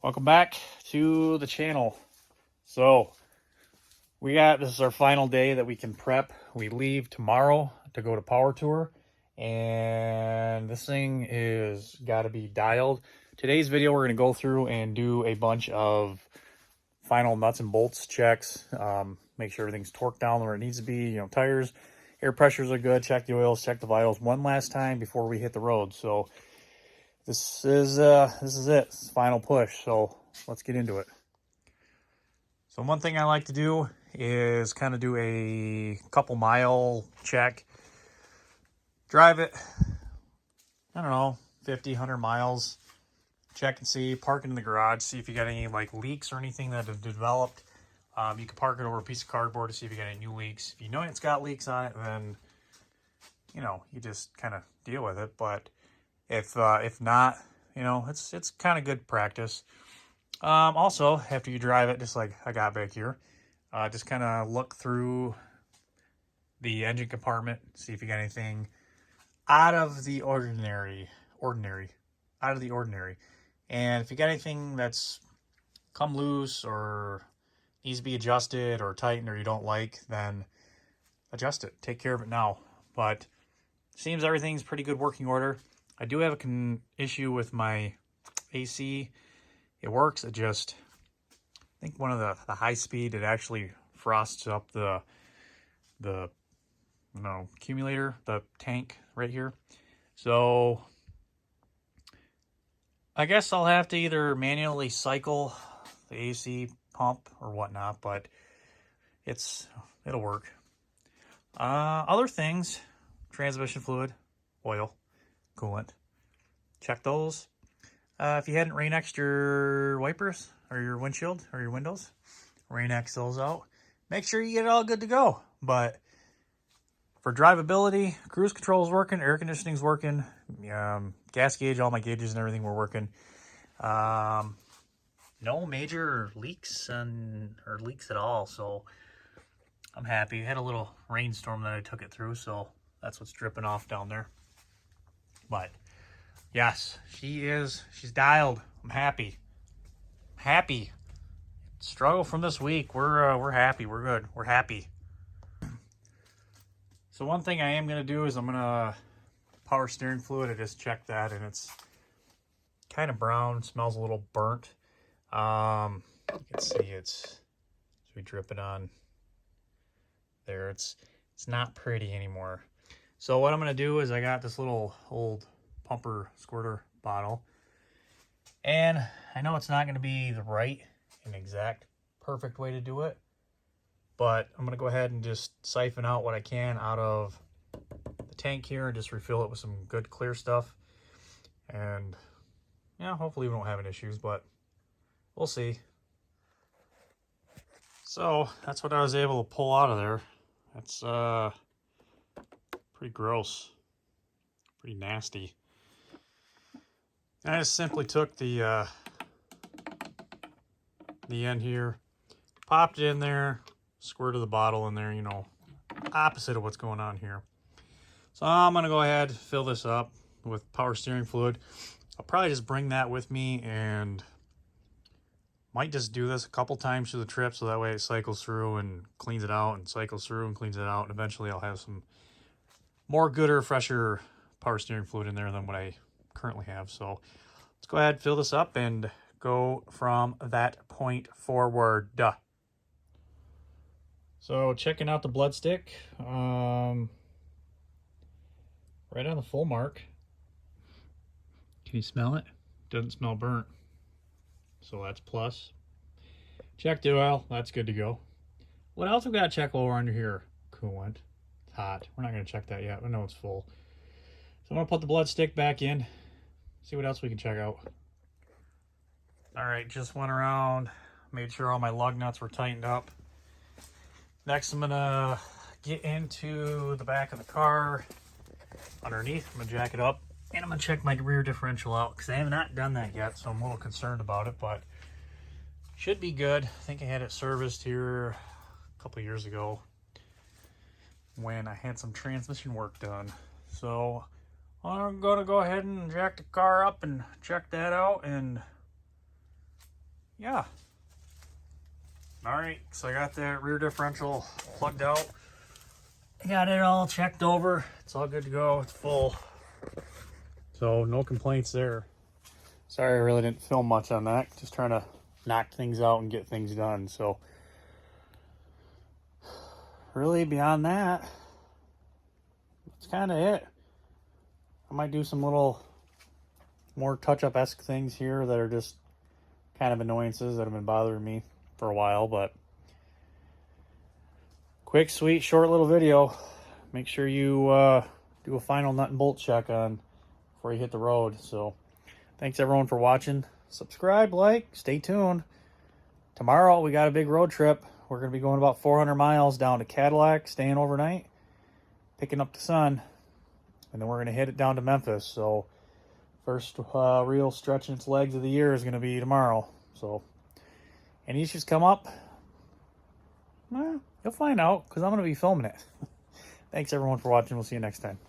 Welcome back to the channel. So this is our final day that we can prep. We leave tomorrow to go to Powertour, and this thing is got to be dialed. Today's video, we're going to go through and do a bunch of final nuts and bolts checks. Make sure everything's torqued down where it needs to be. You know, tires, air pressures are good. Check the oils, check the vitals one last time before we hit the road. So this is it. This is final push. So let's get into it. So one thing I like to do is kind of do a couple mile check. Drive it, I don't know, 50, 100 miles. Check and see, park it in the garage, see if you got any like leaks or anything that have developed. You can park it over a piece of cardboard to see if you got any new leaks. If you know it's got leaks on it, then, you know, you just kind of deal with it. But if not, you know, it's kind of good practice. Also, after you drive it, just like I got back here, just kind of look through the engine compartment, see if you got anything out of the ordinary. And if you got anything that's come loose or needs to be adjusted or tightened or you don't like, then adjust it. Take care of it now. But seems everything's pretty good working order. I do have an issue with my AC. It works. It just, I think one of the high speed, it actually frosts up the accumulator, the tank right here. So I guess I'll have to either manually cycle the AC pump or whatnot, but it'll work. Other things, transmission fluid, oil, coolant, check those. If you hadn't rain-xed your wipers or your windshield or your windows, rain-x those out. Make sure you get it all good to go. But for drivability, cruise control is working, air conditioning's working, gas gauge, all my gauges and everything were working. No major leaks or leaks at all, so I'm happy. I had a little rainstorm that I took it through, so that's what's dripping off down there. But yes, she's dialed. I'm happy. Struggle from this week. We're happy. We're good. We're happy. So one thing I am going to do is I'm going to power steering fluid. I just checked that, and it's kind of brown. Smells a little burnt. You can see we drip it on there. It's not pretty anymore. So what I'm going to do is I got this little old pumper squirter bottle, and I know it's not going to be the right and exact perfect way to do it, but I'm going to go ahead and just siphon out what I can out of the tank here and just refill it with some good clear stuff. And yeah, hopefully we won't have any issues, but we'll see. So that's what I was able to pull out of there. That's pretty gross, pretty nasty. And I just simply took the end here, popped it in there, squirted the bottle in there, you know, opposite of what's going on here. So I'm going to go ahead, fill this up with power steering fluid. I'll probably just bring that with me and might just do this a couple times through the trip so that way it cycles through and cleans it out and cycles through and cleans it out. And eventually I'll have some more gooder, fresher power steering fluid in there than what I currently have. So let's go ahead, fill this up, and go from that point forward. So checking out the blood stick, right on the full mark. Can you smell it? Doesn't smell burnt, so that's plus. Check the oil, that's good to go. What else we got to check while we're under here? Coolant, it's hot. We're not going to check that yet. I know it's full. So I'm going to put the blood stick back in, see what else we can check out. All right, just went around, made sure all my lug nuts were tightened up. Next, I'm gonna get into the back of the car underneath. I'm gonna jack it up, and I'm gonna check my rear differential out because I have not done that yet, so I'm a little concerned about it, but should be good. I think I had it serviced here a couple of years ago when I had some transmission work done. So I'm gonna go ahead and jack the car up and check that out, and yeah. All right, so I got that rear differential plugged out. I got it all checked over. It's all good to go. It's full. So no complaints there. Sorry I really didn't film much on that. Just trying to knock things out and get things done. So really beyond that, that's kind of it. I might do some little more touch-up-esque things here that are just kind of annoyances that have been bothering me for a while, but quick, sweet, short little video. Make sure you do a final nut and bolt check on before you hit the road. So thanks everyone for watching. Subscribe, like, stay tuned. Tomorrow we got a big road trip. We're going to be going about 400 miles down to Cadillac, staying overnight, picking up the son, and then we're going to hit it down to Memphis. So first real stretching its legs of the year is going to be tomorrow. So any issues come up, well, you'll find out because I'm going to be filming it. Thanks everyone for watching. We'll see you next time.